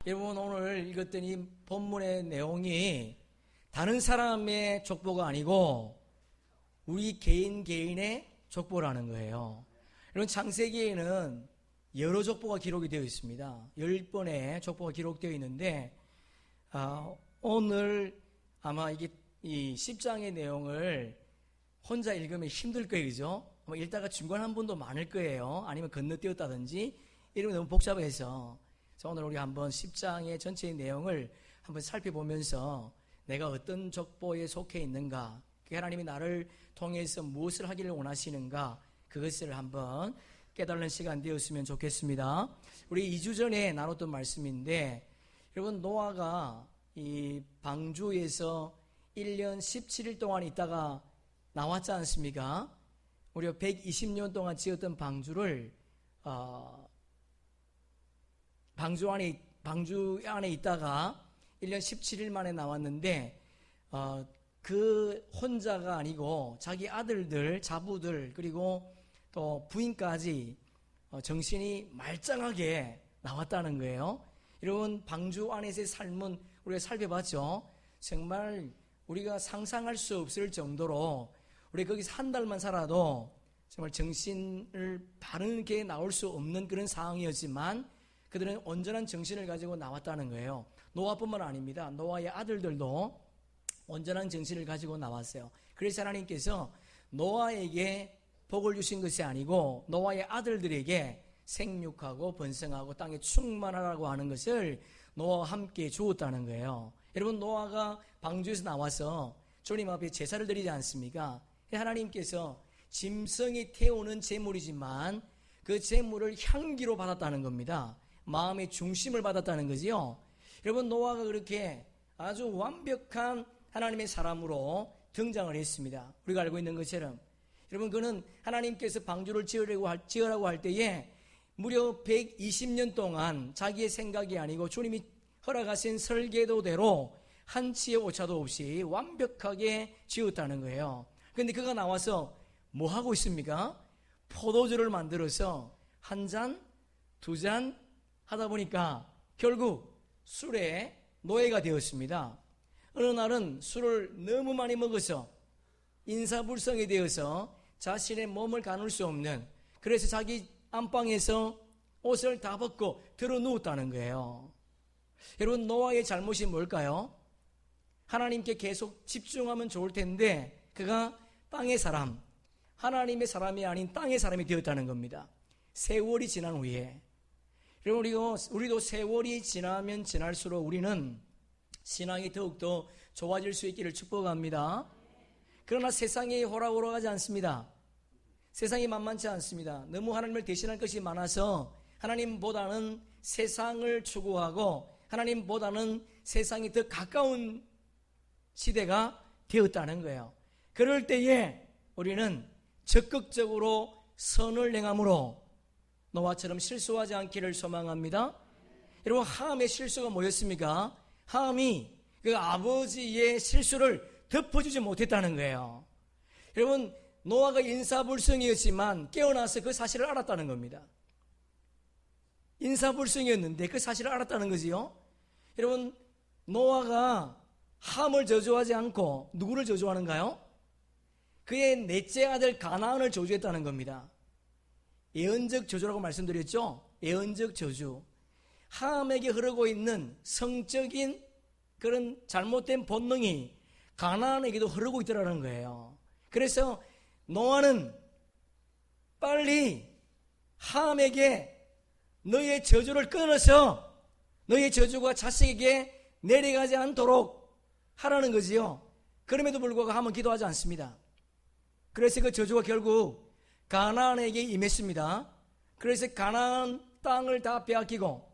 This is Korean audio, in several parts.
여러분, 오늘 읽었더니 본문의 내용이 다른 사람의 족보가 아니고 우리 개인의 족보라는 거예요. 여러분, 창세기에는 여러 족보가 기록이 되어 있습니다. 10번의 족보가 기록되어 있는데 오늘 아마 이게 이 10장의 내용을 혼자 읽으면 힘들 거예요, 그죠? 아마 읽다가 중간 한 분도 많을 거예요. 아니면 건너뛰었다든지 이러면 너무 복잡해서. 그래서 오늘 우리 한번 10장의 전체의 내용을 한번 살펴보면서 내가 어떤 족보에 속해 있는가, 하나님이 나를 통해서 무엇을 하기를 원하시는가, 그것을 한번 깨달는 시간 되었으면 좋겠습니다. 우리 2주 전에 나눴던 말씀인데, 여러분, 노아가 이 방주에서 1년 17일 동안 있다가 나왔지 않습니까? 우리가 120년 동안 지었던 방주를 방주 안에 있다가 1년 17일 만에 나왔는데 그 혼자가 아니고 자기 아들들, 자부들, 그리고 또 부인까지 정신이 말짱하게 나왔다는 거예요. 여러분, 방주 안에서의 삶은 우리가 살펴봤죠. 정말 우리가 상상할 수 없을 정도로 우리 거기서 한 달만 살아도 정말 정신을 바르게 나올 수 없는 그런 상황이었지만 그들은 온전한 정신을 가지고 나왔다는 거예요. 노아뿐만 아닙니다. 노아의 아들들도 온전한 정신을 가지고 나왔어요. 그래서 하나님께서 노아에게 복을 주신 것이 아니고 노아의 아들들에게 생육하고 번성하고 땅에 충만하라고 하는 것을 노아와 함께 주었다는 거예요. 여러분, 노아가 방주에서 나와서 주님 앞에 제사를 드리지 않습니까? 하나님께서 짐승이 태우는 제물이지만 그 제물을 향기로 받았다는 겁니다. 마음의 중심을 받았다는 거지요. 여러분, 노아가 그렇게 아주 완벽한 하나님의 사람으로 등장을 했습니다. 우리가 알고 있는 것처럼. 여러분, 그는 하나님께서 방주를 지으라고 할 때에 무려 120년 동안 자기의 생각이 아니고 주님이 허락하신 설계도대로 한치의 오차도 없이 완벽하게 지었다는 거예요. 그런데 그가 나와서 뭐 하고 있습니까? 포도주를 만들어서 한 잔, 두 잔 하다 보니까 결국 술에 노예가 되었습니다. 어느 날은 술을 너무 많이 먹어서 인사불성이 되어서 자신의 몸을 가눌 수 없는, 그래서 자기 안방에서 옷을 다 벗고 들어 누웠다는 거예요. 여러분, 노아의 잘못이 뭘까요? 하나님께 계속 집중하면 좋을 텐데 그가 땅의 사람, 하나님의 사람이 아닌 땅의 사람이 되었다는 겁니다. 세월이 지난 후에. 여러분, 우리도 세월이 지나면 지날수록 우리는 신앙이 더욱더 좋아질 수 있기를 축복합니다. 그러나 세상이 호락호락하지 않습니다. 세상이 만만치 않습니다. 너무 하나님을 대신할 것이 많아서 하나님보다는 세상을 추구하고 하나님보다는 세상이 더 가까운 시대가 되었다는 거예요. 그럴 때에 우리는 적극적으로 선을 행함으로 노아처럼 실수하지 않기를 소망합니다. 여러분, 함의 실수가 뭐였습니까? 함이 그 아버지의 실수를 덮어주지 못했다는 거예요. 여러분, 노아가 인사불성이었지만 깨어나서 그 사실을 알았다는 겁니다. 인사불성이었는데 그 사실을 알았다는 거지요. 여러분, 노아가 함을 저주하지 않고 누구를 저주하는가요? 그의 넷째 아들 가나안을 저주했다는 겁니다. 예언적 저주라고 말씀드렸죠. 예언적 저주. 함에게 흐르고 있는 성적인 그런 잘못된 본능이 가나안에게도 흐르고 있더라는 거예요. 그래서 노아는 빨리 함에게 너의 저주를 끊어서 너의 저주가 자식에게 내려가지 않도록 하라는 거지요. 그럼에도 불구하고 함은 기도하지 않습니다. 그래서 그 저주가 결국 가나안에게 임했습니다. 그래서 가나안 땅을 다 빼앗기고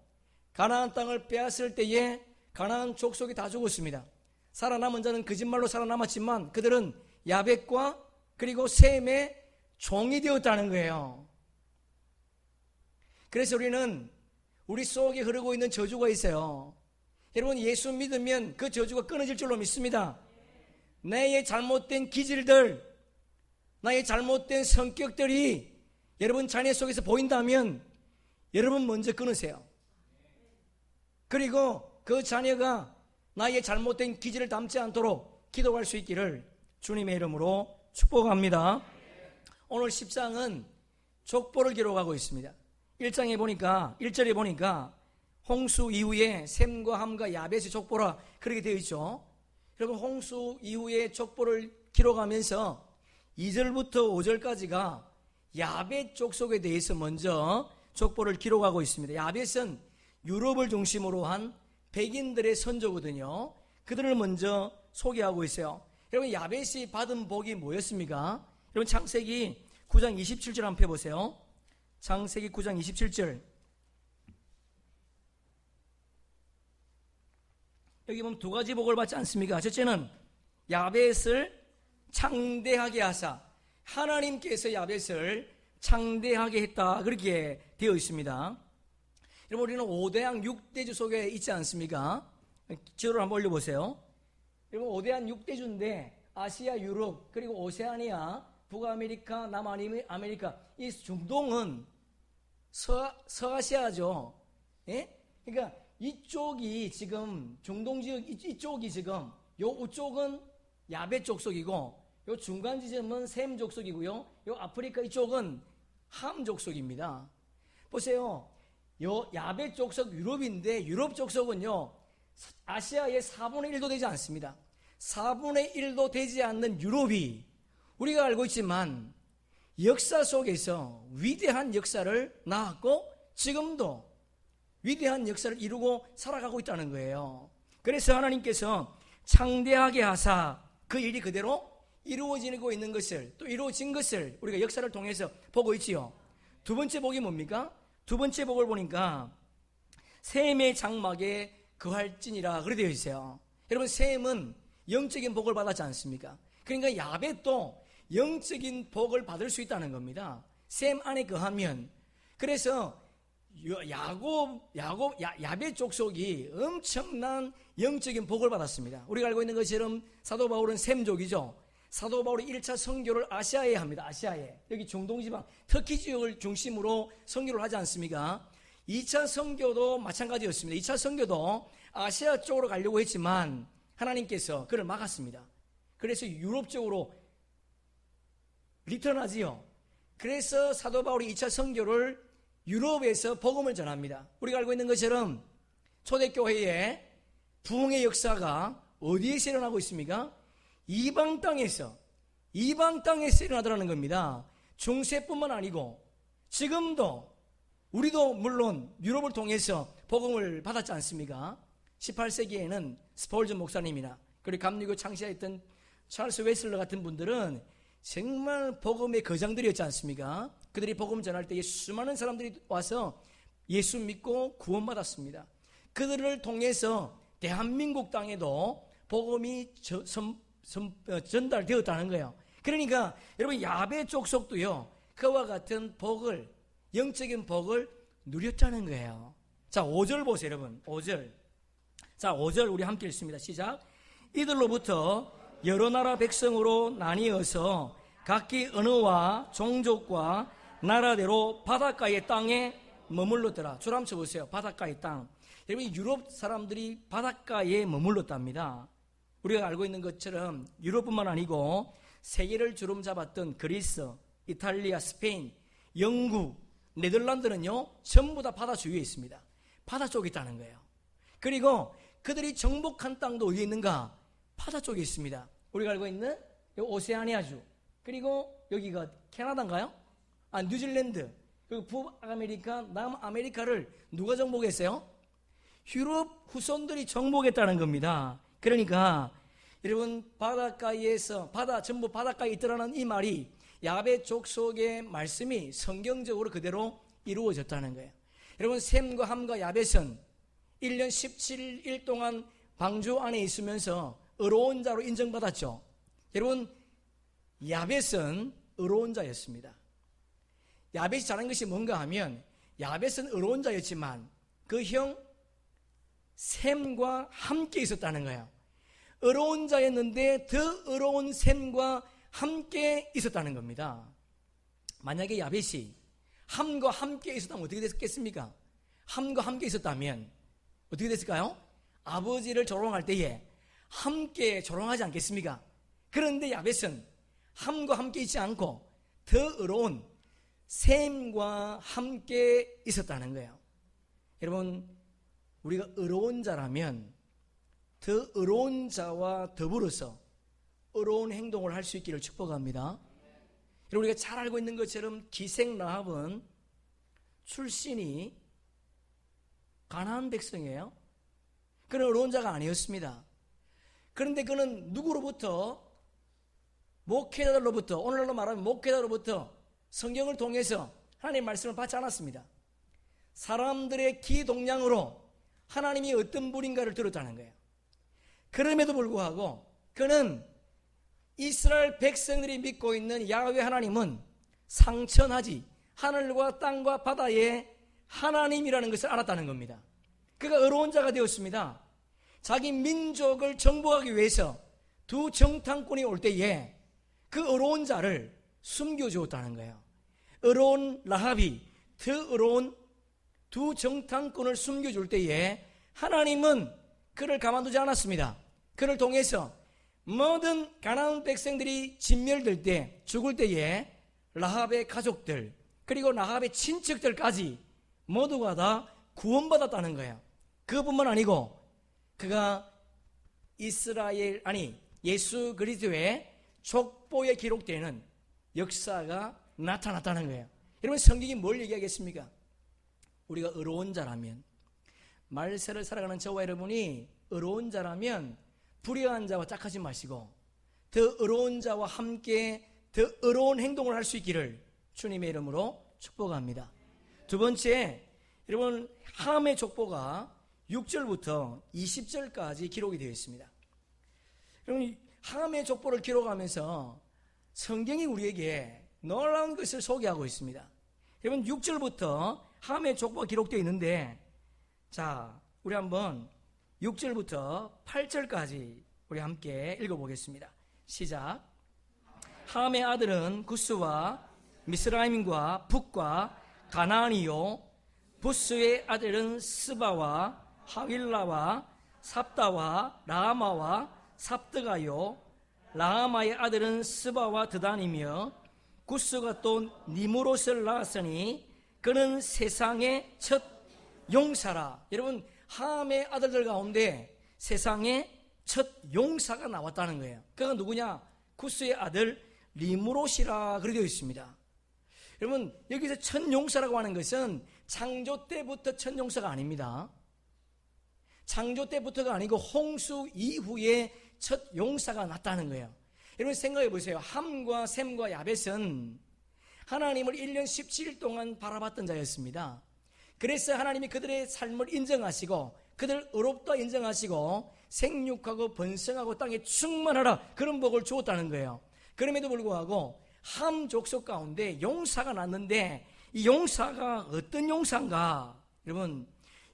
가나안 땅을 빼앗을 때에 가나안 족속이 다 죽었습니다. 살아남은 자는 거짓말로 살아남았지만 그들은 야벳과 그리고 셈의 종이 되었다는 거예요. 그래서 우리는 우리 속에 흐르고 있는 저주가 있어요. 여러분, 예수 믿으면 그 저주가 끊어질 줄로 믿습니다. 나의 잘못된 기질들, 나의 잘못된 성격들이 여러분 자녀 속에서 보인다면 여러분 먼저 끊으세요. 그리고 그 자녀가 나의 잘못된 기질을 담지 않도록 기도할 수 있기를 주님의 이름으로 축복합니다. 오늘 10장은 족보를 기록하고 있습니다. 1절에 보니까 홍수 이후에 셈과 함과 야벳의 족보라 그렇게 되어 있죠. 여러분, 홍수 이후에 족보를 기록하면서 2절부터 5절까지가 야벳 족속에 대해서 먼저 족보를 기록하고 있습니다. 야벳은 유럽을 중심으로 한 백인들의 선조거든요. 그들을 먼저 소개하고 있어요. 여러분, 야벳이 받은 복이 뭐였습니까? 여러분, 창세기 9장 27절 한번 펴보세요. 창세기 9장 27절. 여기 보면 두 가지 복을 받지 않습니까? 첫째는 야벳을 창대하게 하사, 하나님께서 야벳을 창대하게 했다, 그렇게 되어 있습니다. 여러분, 우리는 5대양 6대주 속에 있지 않습니까? 지도를 한번 올려보세요. 여러분, 5대양 6대주인데 아시아, 유럽, 그리고 오세아니아, 북아메리카, 남아메리카, 이 중동은 서아시아죠. 예? 그러니까 이쪽이 지금 중동 지역, 이쪽이 지금 요 우쪽은 야벳 족속이고 요 중간 지점은 셈 족속이고요. 요 아프리카 이쪽은 함 족속입니다. 보세요. 요 야벳 족속 유럽인데 유럽 족속은요 아시아의 4분의 1도 되지 않습니다. 4분의 1도 되지 않는 유럽이 우리가 알고 있지만 역사 속에서 위대한 역사를 낳았고 지금도 위대한 역사를 이루고 살아가고 있다는 거예요. 그래서 하나님께서 창대하게 하사 그 일이 그대로 이루어지고 있는 것을, 또 이루어진 것을 우리가 역사를 통해서 보고 있지요. 두 번째 복이 뭡니까? 두 번째 복을 보니까 셈의 장막에 거할지니라 그렇게 되어 있어요. 여러분, 셈은 영적인 복을 받았지 않습니까? 그러니까 야벳도 영적인 복을 받을 수 있다는 겁니다. 셈 안에 거하면. 그래서 야벳 족속이 엄청난 영적인 복을 받았습니다. 우리가 알고 있는 것처럼 사도 바울은 셈족이죠. 사도 바울이 1차 선교를 아시아에 합니다. 아시아에. 여기 중동지방 터키 지역을 중심으로 선교를 하지 않습니까? 2차 선교도 마찬가지였습니다. 2차 선교도 아시아 쪽으로 가려고 했지만 하나님께서 그를 막았습니다. 그래서 유럽 쪽으로 리턴하지요. 그래서 사도 바울이 2차 선교를 유럽에서 복음을 전합니다. 우리가 알고 있는 것처럼 초대교회의 부흥의 역사가 어디에서 일어나고 있습니까? 이방 땅에서 일어나더라는 겁니다. 중세뿐만 아니고 지금도 우리도 물론 유럽을 통해서 복음을 받았지 않습니까? 18세기에는 스폴전 목사님이나 그리고 감리교 창시했던 찰스 웨슬러 같은 분들은 정말 복음의 거장들이었지 않습니까? 그들이 복음 전할 때에 수많은 사람들이 와서 예수 믿고 구원받았습니다. 그들을 통해서 대한민국 땅에도 복음이 전달되었다는 거예요. 그러니까 여러분, 야벳 족속도요 그와 같은 복을, 영적인 복을 누렸다는 거예요. 자, 5절 보세요, 여러분. 5절. 자, 5절 우리 함께 읽습니다. 시작. 이들로부터 여러 나라 백성으로 나뉘어서 각기 언어와 종족과 나라대로 바닷가의 땅에 머물렀더라. 줄 한번 쳐보세요. 바닷가의 땅. 여러분, 유럽 사람들이 바닷가에 머물렀답니다. 우리가 알고 있는 것처럼 유럽뿐만 아니고 세계를 주름잡았던 그리스, 이탈리아, 스페인, 영국, 네덜란드는요 전부 다 바다 주위에 있습니다. 바다 쪽에 있다는 거예요. 그리고 그들이 정복한 땅도 어디에 있는가? 바다 쪽에 있습니다. 우리가 알고 있는 오세아니아주, 그리고 여기가 캐나다인가요? 뉴질랜드, 그리고 북아메리카, 남아메리카를 누가 정복했어요? 유럽 후손들이 정복했다는 겁니다. 그러니까 여러분, 바닷가에서 전부 바닷가에 있더라는 이 말이 야벳 족속의 말씀이 성경적으로 그대로 이루어졌다는 거예요. 여러분, 셈과 함과 야벳은 1년 17일 동안 방주 안에 있으면서 의로운 자로 인정받았죠. 여러분, 야벳은 의로운 자였습니다. 야벳이 잘한 것이 뭔가 하면 야벳은 의로운 자였지만 그 형 셈과 함께 있었다는 거예요. 의로운 자였는데 더 의로운 셈과 함께 있었다는 겁니다. 만약에 야벳이 함과 함께 있었다면 어떻게 됐겠습니까? 함과 함께 있었다면 어떻게 됐을까요? 아버지를 조롱할 때에 함께 조롱하지 않겠습니까? 그런데 야벳은 함과 함께 있지 않고 더 의로운 셈과 함께 있었다는 거예요. 여러분, 우리가 의로운 자라면 더 의로운 자와 더불어서 의로운 행동을 할 수 있기를 축복합니다. 여러분, 우리가 잘 알고 있는 것처럼 기생 라합은 출신이 가나안 백성이에요. 그는 의로운 자가 아니었습니다. 그런데 그는 누구로부터? 목회자들로부터, 오늘날로 말하면 목회자로부터 성경을 통해서 하나님의 말씀을 받지 않았습니다. 사람들의 기동량으로 하나님이 어떤 분인가를 들었다는 거예요. 그럼에도 불구하고 그는 이스라엘 백성들이 믿고 있는 야훼 하나님은 상천하지 하늘과 땅과 바다의 하나님이라는 것을 알았다는 겁니다. 그가 의로운 자가 되었습니다. 자기 민족을 정복하기 위해서 두 정탐꾼이 올 때에 그 의로운 자를 숨겨주었다는 거예요. 의로운 라합이 더 의로운 두 정탐꾼을 숨겨줄 때에 하나님은 그를 가만두지 않았습니다. 그를 통해서 모든 가나안 백성들이 진멸될 때, 죽을 때에 라합의 가족들 그리고 라합의 친척들까지 모두가 다 구원받았다는 거예요. 그것뿐만 아니고 그가 예수 그리스도의 족보에 기록되는 역사가 나타났다는 거예요. 여러분, 성경이 뭘 얘기하겠습니까? 우리가 의로운 자라면, 말세를 살아가는 저와 여러분이 의로운 자라면 불의한 자와 짝하지 마시고 더 의로운 자와 함께 더 의로운 행동을 할 수 있기를 주님의 이름으로 축복합니다. 두 번째, 여러분, 함의 족보가 6절부터 20절까지 기록이 되어 있습니다. 여러분, 함의 족보를 기록하면서 성경이 우리에게 놀라운 것을 소개하고 있습니다. 여러분, 6절부터 함의 족보가 기록되어 있는데, 자, 우리 한번 6절부터 8절까지 우리 함께 읽어보겠습니다. 시작. 함의 아들은 구스와 미스라임과 북과 가나안이요, 부스의 아들은 스바와 하윌라와 삽다와 라하마와 삽드가요, 라하마의 아들은 스바와 드단이며 구스가 또 니무롯을 낳았으니 그는 세상의 첫 용사라. 여러분, 함의 아들들 가운데 세상의 첫 용사가 나왔다는 거예요. 그가 누구냐? 구스의 아들 니무롯이라 그렇게 되어 있습니다. 여러분, 여기서 첫 용사라고 하는 것은 창조 때부터 첫 용사가 아닙니다. 창조 때부터가 아니고 홍수 이후에 첫 용사가 났다는 거예요. 여러분, 생각해 보세요. 함과 셈과 야벳은 하나님을 1년 17일 동안 바라봤던 자였습니다. 그래서 하나님이 그들의 삶을 인정하시고 그들을 의롭다 인정하시고 생육하고 번성하고 땅에 충만하라, 그런 복을 주었다는 거예요. 그럼에도 불구하고 함 족속 가운데 용사가 났는데 이 용사가 어떤 용사인가? 여러분,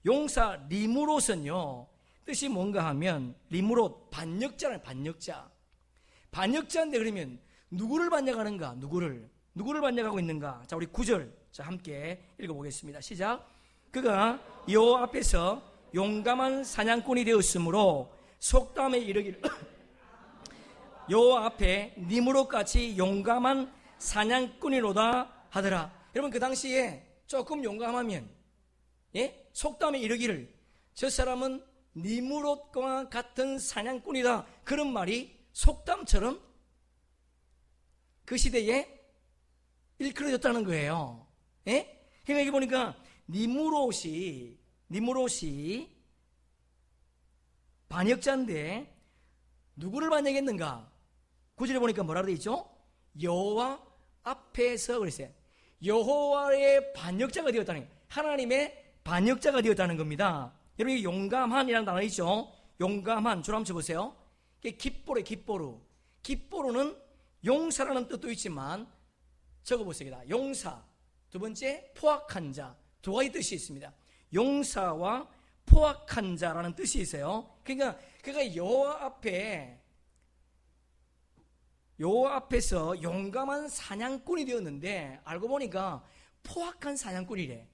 용사 리무롯은요, 뜻이 뭔가 하면 리무롯, 반역자라는 반역자. 반역자인데 그러면 누구를 반역하는가? 누구를 반역하고 있는가? 자, 우리 9절 자 함께 읽어보겠습니다. 시작. 그가 여호와 앞에서 용감한 사냥꾼이 되었으므로 속담에 이르기를 여호와 앞에 니무롯같이 용감한 사냥꾼이로다 하더라. 여러분, 그 당시에 조금 용감하면 속담에 이르기를 저 사람은 니무롯과 같은 사냥꾼이다, 그런 말이 속담처럼 그 시대에 일컬어졌다는 거예요. 그러니까 여기 보니까 니무롯이 반역자인데 누구를 반역했는가? 9절에 보니까 뭐라고 되어 있죠? 여호와 앞에서 그랬어요. 여호와의 반역자가 되었다는 거예요. 하나님의 반역자가 되었다는 겁니다. 여러분, 이 용감한이라는 단어 있죠? 용감한, 줄 한번 쳐보세요. 이게 깃보르, 깃보르. 깃보르는 용사라는 뜻도 있지만 적어보세요. 용사. 두 번째, 포악한 자. 두 가지 뜻이 있습니다. 용사와 포악한 자라는 뜻이 있어요. 그러니까 그가 여호와 앞에서 용감한 사냥꾼이 되었는데 알고 보니까 포악한 사냥꾼이래.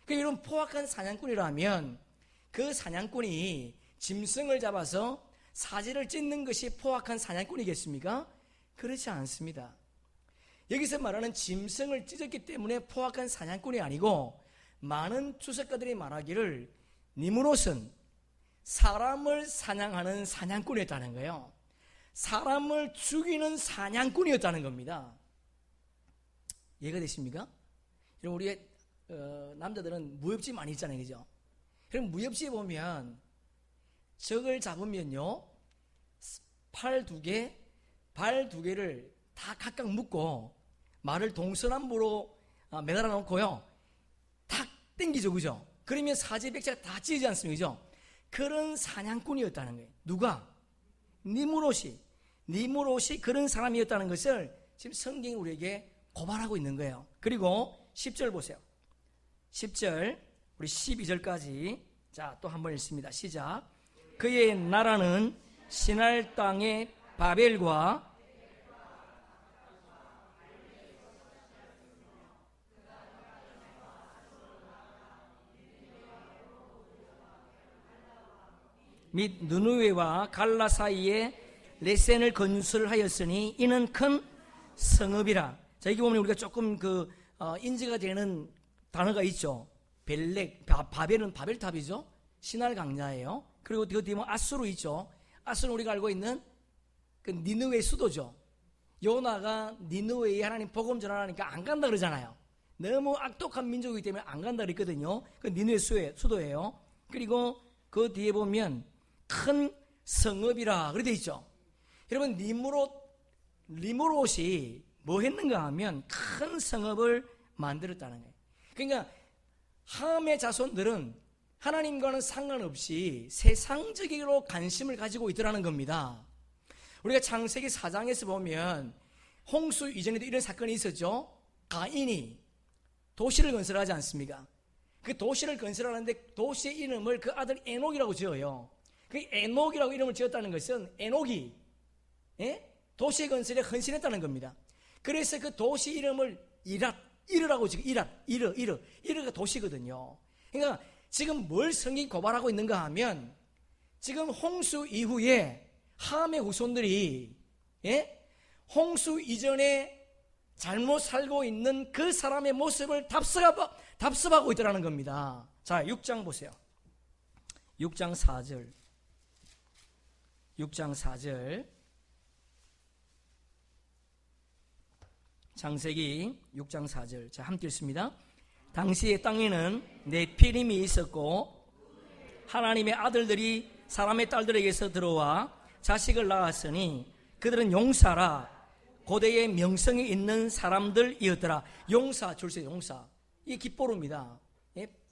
그러니까 이런 포악한 사냥꾼이라면 그 사냥꾼이 짐승을 잡아서 사지를 찢는 것이 포악한 사냥꾼이겠습니까? 그렇지 않습니다. 여기서 말하는 짐승을 찢었기 때문에 포악한 사냥꾼이 아니고, 많은 주석가들이 말하기를 니무롯은 사람을 사냥하는 사냥꾼이었다는 거예요. 사람을 죽이는 사냥꾼이었다는 겁니다. 이해가 되십니까? 여러분, 우리 남자들은 무협지 많이 있잖아요, 그죠? 그럼 무협지에 보면 적을 잡으면요, 팔 두 개, 발 두 개를 다 각각 묶고 말을 동서남북으로 매달아 놓고요, 탁 땡기죠, 그죠? 그러면 사지백자가 다 찢어지지 않습니까, 그죠? 그런 사냥꾼이었다는 거예요. 누가? 니무롯이 그런 사람이었다는 것을 지금 성경이 우리에게 고발하고 있는 거예요. 그리고 10절 보세요. 10절, 우리 12절까지 자, 또 한 번 읽습니다. 시작. 그의 나라는 시날 땅의 바벨과 및 느누웨와 갈라 사이에 레센을 건설하였으니 이는 큰 성읍이라. 자, 여기 보면 우리가 조금 인지가 되는 단어가 있죠. 벨렉, 바벨은 바벨탑이죠. 시날 강야예요. 그리고 그 뒤에 아수르 있죠. 아수르는 우리가 알고 있는 그 니느웨 수도죠. 요나가 니느웨에 하나님 복음 전하니까 안 간다 그러잖아요. 너무 악독한 민족이기 때문에 안 간다 그랬거든요. 그 니느웨 수도예요. 그리고 그 뒤에 보면 큰 성읍이라 그렇게 돼 있죠. 여러분, 니무롯이 뭐 했는가 하면 큰 성읍을 만들었다는 거예요. 그러니까 함의 자손들은 하나님과는 상관없이 세상적으로 관심을 가지고 있더라는 겁니다. 우리가 창세기 4장에서 보면 홍수 이전에도 이런 사건이 있었죠. 가인이 도시를 건설하지 않습니까? 그 도시를 건설하는데 도시의 이름을 그 아들 에녹이라고 지어요. 그 에녹이라고 이름을 지었다는 것은 에녹이 도시 건설에 헌신했다는 겁니다. 그래서 그 도시 이름을 이르라고 지금 이르가 도시거든요. 그러니까 지금 뭘 성경이 고발하고 있는가 하면, 지금 홍수 이후에 함의 후손들이 홍수 이전에 잘못 살고 있는 그 사람의 모습을 답습하고 있더라는 겁니다. 자, 6장 보세요. 6장 4절. 6장 4절. 창세기 6장 4절. 자, 함께 읽습니다. 당시의 땅에는 네피림이 있었고 하나님의 아들들이 사람의 딸들에게서 들어와 자식을 낳았으니 그들은 용사라 고대의 명성이 있는 사람들이었더라. 용사, 줄세 용사. 이 깃보루입니다.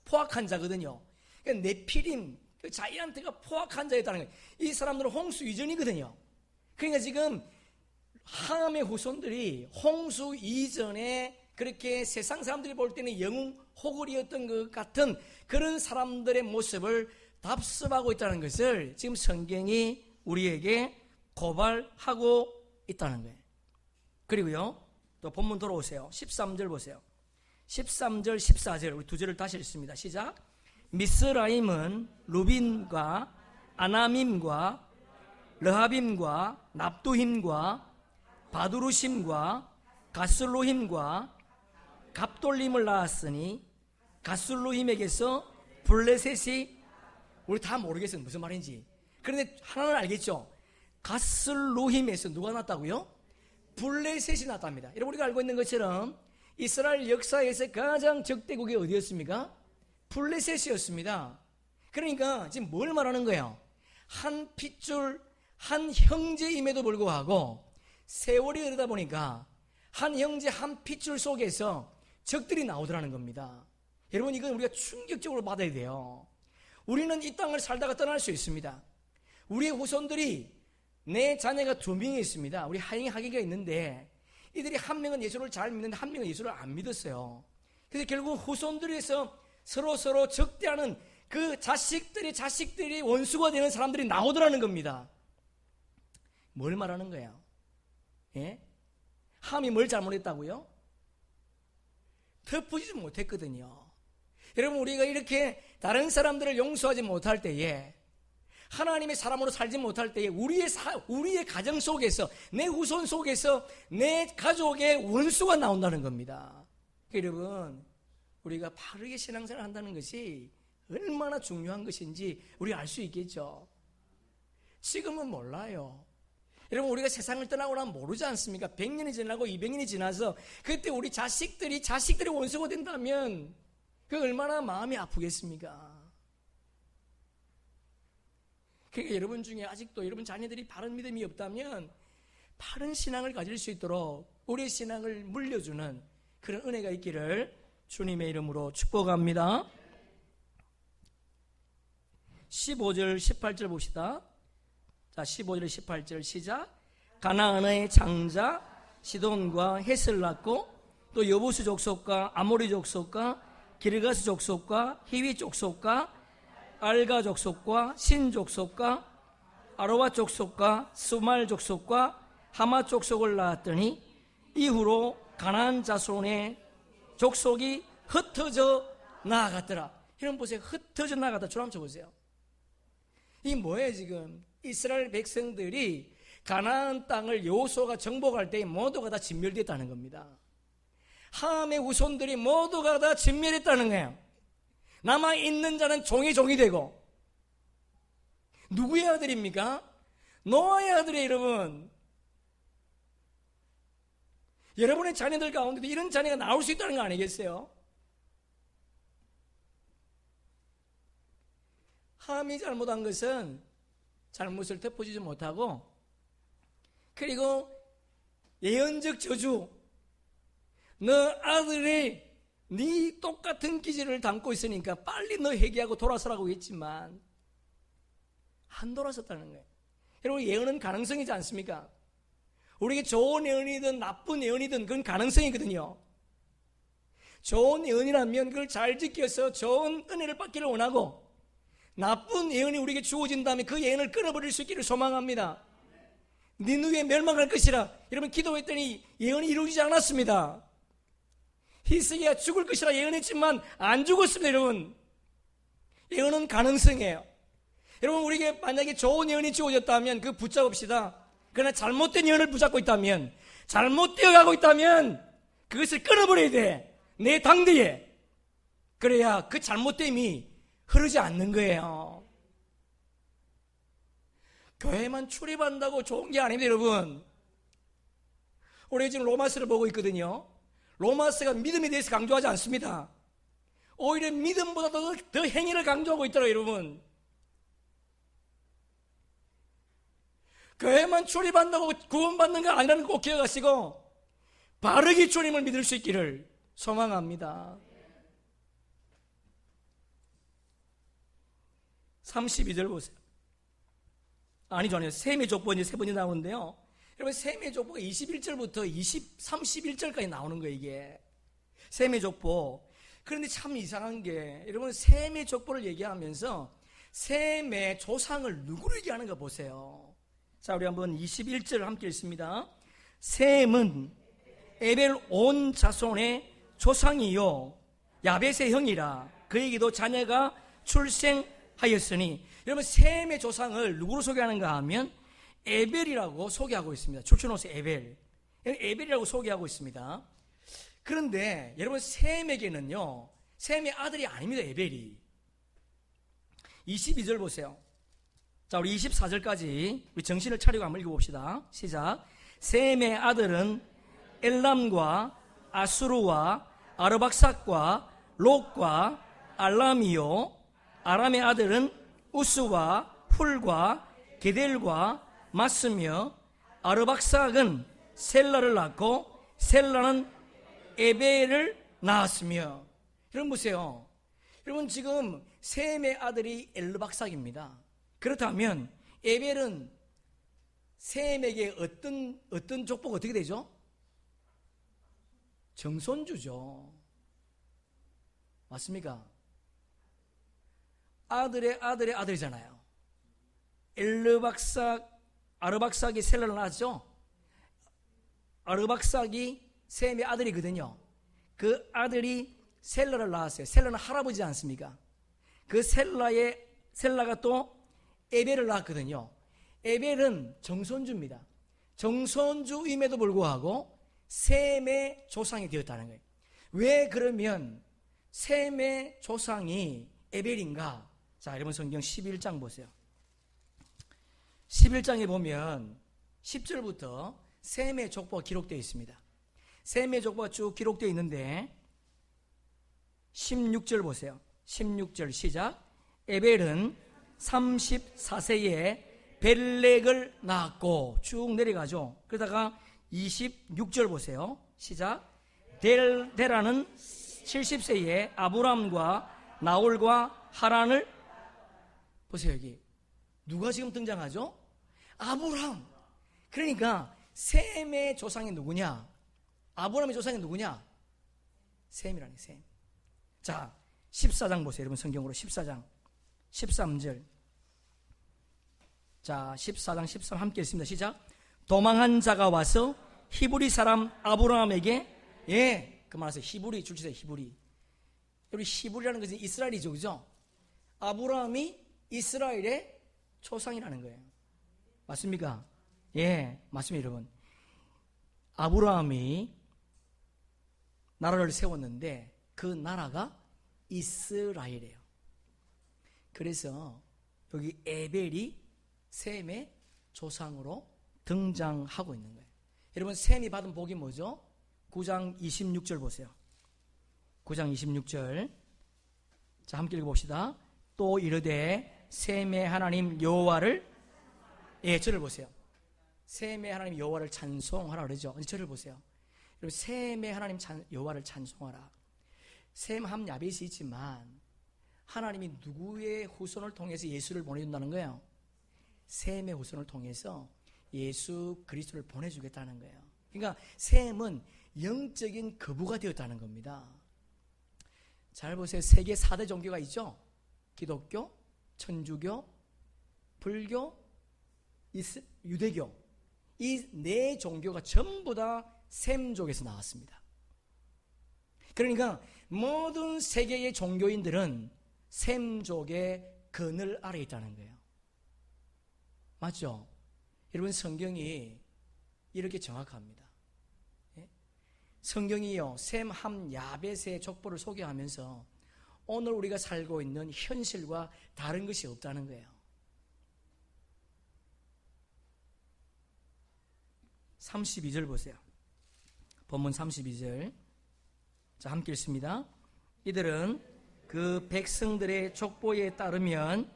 포악한 자거든요. 그러니까 네피림, 그 자이언트가 포악한 자였다는 거예요. 이 사람들은 홍수 이전이거든요. 그러니까 지금 함의 후손들이 홍수 이전에 그렇게 세상 사람들이 볼 때는 영웅 호글이었던 것 같은 그런 사람들의 모습을 답습하고 있다는 것을 지금 성경이 우리에게 고발하고 있다는 거예요. 그리고요, 또 본문 돌아오세요. 13절 보세요. 13절, 14절, 우리 두 절을 다시 읽습니다. 시작. 미스라임은 루빈과 아나밈과 르하빔과 납두힘과 바두루심과 가슬로힘과 갑돌림을 낳았으니 가슬로힘에게서 블레셋이, 우리 다 모르겠어요 무슨 말인지. 그런데 하나는 알겠죠. 가슬로힘에서 누가 났다고요? 블레셋이 났답니다. 여러분, 우리가 알고 있는 것처럼 이스라엘 역사에서 가장 적대국이 어디였습니까? 블레셋이었습니다. 그러니까 지금 뭘 말하는 거예요? 한 핏줄, 한 형제임에도 불구하고 세월이 흐르다 보니까 한 형제 한 핏줄 속에서 적들이 나오더라는 겁니다. 여러분, 이건 우리가 충격적으로 받아야 돼요. 우리는 이 땅을 살다가 떠날 수 있습니다. 우리의 후손들이, 내 자녀가 2명이 있습니다. 우리 하영이 하기가 있는데 이들이 한 명은 예수를 잘 믿는데 한 명은 예수를 안 믿었어요. 그래서 결국 후손들에서 서로 적대하는 그 자식들이 원수가 되는 사람들이 나오더라는 겁니다. 뭘 말하는 거예요? 함이 뭘 잘못했다고요? 덮어지지 못했거든요. 여러분, 우리가 이렇게 다른 사람들을 용서하지 못할 때에, 하나님의 사람으로 살지 못할 때에 우리의 가정 속에서, 내 후손 속에서 내 가족의 원수가 나온다는 겁니다. 여러분, 우리가 바르게 신앙생활을 한다는 것이 얼마나 중요한 것인지 우리 알 수 있겠죠. 지금은 몰라요. 여러분, 우리가 세상을 떠나고 나면 모르지 않습니까? 100년이 지나고 200년이 지나서 그때 우리 자식들이 원수가 된다면 그 얼마나 마음이 아프겠습니까? 그러니까 여러분 중에 아직도 여러분 자녀들이 바른 믿음이 없다면 바른 신앙을 가질 수 있도록 우리의 신앙을 물려주는 그런 은혜가 있기를 주님의 이름으로 축복합니다. 15절 18절 봅시다. 자, 15절 18절 시작. 가나안의 장자 시돈과 헷을 낳고 또 여부스 족속과 아모리 족속과 기르가스 족속과 히위 족속과 알가 족속과 신 족속과 아로와 족속과 스말 족속과 하마 족속을 낳았더니 이후로 가나안 자손의 족속이 흩어져 나아갔더라. 이런 보세요. 흩어져 나아갔다. 줄 한번 쳐보세요. 이 뭐예요? 지금 이스라엘 백성들이 가나안 땅을 여호수아가 정복할 때 모두가 다 진멸됐다는 겁니다. 함의 후손들이 모두가 다 진멸했다는 거예요. 남아있는 자는 종이 되고. 누구의 아들입니까? 노아의 아들이에요. 여러분, 여러분의 자녀들 가운데도 이런 자녀가 나올 수 있다는 거 아니겠어요? 함이 잘못한 것은 잘못을 덮어주지 못하고, 그리고 예언적 저주, 너 아들이 네 똑같은 기질을 담고 있으니까 빨리 너 회개하고 돌아서라고 했지만 안 돌아섰다는 거예요. 여러분, 예언은 가능성이지 않습니까? 우리에게 좋은 예언이든 나쁜 예언이든 그건 가능성이거든요. 좋은 예언이라면 그걸 잘 지켜서 좋은 은혜를 받기를 원하고, 나쁜 예언이 우리에게 주어진다면 그 예언을 끊어버릴 수 있기를 소망합니다. 니누에 멸망할 것이라 여러분 기도했더니 예언이 이루어지지 않았습니다. 히스기야가 죽을 것이라 예언했지만 안 죽었습니다. 여러분, 예언은 가능성이에요. 여러분, 우리에게 만약에 좋은 예언이 주어졌다면 그 붙잡읍시다. 그러나 잘못된 예언을 붙잡고 있다면, 잘못되어 가고 있다면 그것을 끊어버려야 돼. 내 당대에. 그래야 그 잘못됨이 흐르지 않는 거예요. 교회만 출입한다고 좋은 게 아닙니다. 여러분, 우리가 지금 로마서를 보고 있거든요. 로마서가 믿음에 대해서 강조하지 않습니다. 오히려 믿음보다 더 행위를 강조하고 있더라고요. 여러분, 교회만 출입한다고 구원받는 거 아니라는 거 꼭 기억하시고 바르게 주님을 믿을 수 있기를 소망합니다. 32절 보세요. 아니죠. 셈의 족보 이제 세 번이 나오는데요. 여러분, 셈의 족보가 21절부터 31절까지 나오는 거예요, 이게. 셈의 족보. 그런데 참 이상한 게, 여러분, 셈의 족보를 얘기하면서 셈의 조상을 누구를 얘기하는가 보세요. 자, 우리 한번 21절을 함께 읽습니다. 셈은 에벨 온 자손의 조상이요 야벳의 형이라. 그에게도 자녀가 출생하였으니. 여러분, 셈의 조상을 누구로 소개하는가 하면 에벨이라고 소개하고 있습니다. 출처노스 에벨. 에벨이라고 소개하고 있습니다. 그런데 여러분, 셈에게는요, 셈의 아들이 아닙니다. 에벨이. 22절 보세요. 자, 우리 24절까지 우리 정신을 차리고 한번 읽어봅시다. 시작. 셈의 아들은 엘람과 아수르와 아르박삭과 롯과 알람이요, 아람의 아들은 우스와 훌과 게델과 맞으며, 아르박삭은 셀라를 낳고 셀라는 에벨을 낳았으며. 여러분 보세요. 여러분, 지금 셈의 아들이 엘르박삭입니다. 그렇다면 에벨은 셈에게 어떤 족보가 어떻게 되죠? 정손주죠. 맞습니까? 아들의 아들의 아들이잖아요. 아르박삭이 셀라를 낳았죠. 아르박삭이 셈의 아들이거든요. 그 아들이 셀라를 낳았어요. 셀라는 할아버지지 않습니까? 그 셀라가 또 에벨을 낳았거든요. 에벨은 정손주입니다. 정손주임에도 불구하고 셈의 조상이 되었다는 거예요. 왜 그러면 셈의 조상이 에벨인가? 자, 여러분 성경 11장 보세요. 11장에 보면 10절부터 셈의 족보가 기록되어 있습니다. 셈의 족보가 쭉 기록되어 있는데 16절 보세요. 16절 시작. 에벨은 34세에 벨렉을 낳았고 쭉 내려가죠. 그러다가 26절 보세요. 시작. 데라는 70세에 아브람과 나홀과 하란을 보세요. 여기 누가 지금 등장하죠? 아브람. 그러니까 셈의 조상이 누구냐? 아브람의 조상이 누구냐? 셈이라니, 셈. 자, 14장 보세요. 여러분 성경으로 14장 13절. 자, 14장 13 함께 읽습니다. 시작. 도망한 자가 와서 히브리 사람 아브라함에게, 예, 그만하세요. 히브리 줄치세요. 히브리. 여러분 히브리라는 것은 이스라엘이죠, 그죠? 아브라함이 이스라엘의 조상이라는 거예요. 맞습니까? 예, 맞습니다, 여러분. 아브라함이 나라를 세웠는데 그 나라가 이스라엘이에요. 그래서 여기 에벨이 셈의 조상으로 등장하고 있는 거예요. 여러분 셈이 받은 복이 뭐죠? 9장 26절 보세요. 9장 26절. 자, 함께 읽어봅시다. 또 이르되 셈의 하나님 여호와를, 예, 저를 보세요. 셈의 하나님 여호와를 찬송하라 그러죠. 저를 보세요. 여러분 셈의 하나님 여호와를 찬송하라. 셈 함 야벳이 있지만 하나님이 누구의 후손을 통해서 예수를 보내준다는 거예요? 셈의 후손을 통해서 예수 그리스도를 보내주겠다는 거예요. 그러니까 셈은 영적인 거부가 되었다는 겁니다. 잘 보세요. 세계 4대 종교가 있죠? 기독교, 천주교, 불교, 유대교. 이 네 종교가 전부 다 셈족에서 나왔습니다. 그러니까 모든 세계의 종교인들은 셈족의 그늘 아래에 있다는 거예요. 맞죠? 여러분 성경이 이렇게 정확합니다. 예? 성경이요 셈, 함, 야벳의 족보를 소개하면서 오늘 우리가 살고 있는 현실과 다른 것이 없다는 거예요. 32절 보세요. 본문 32절. 자, 함께 읽습니다. 이들은 그 백성들의 족보에 따르면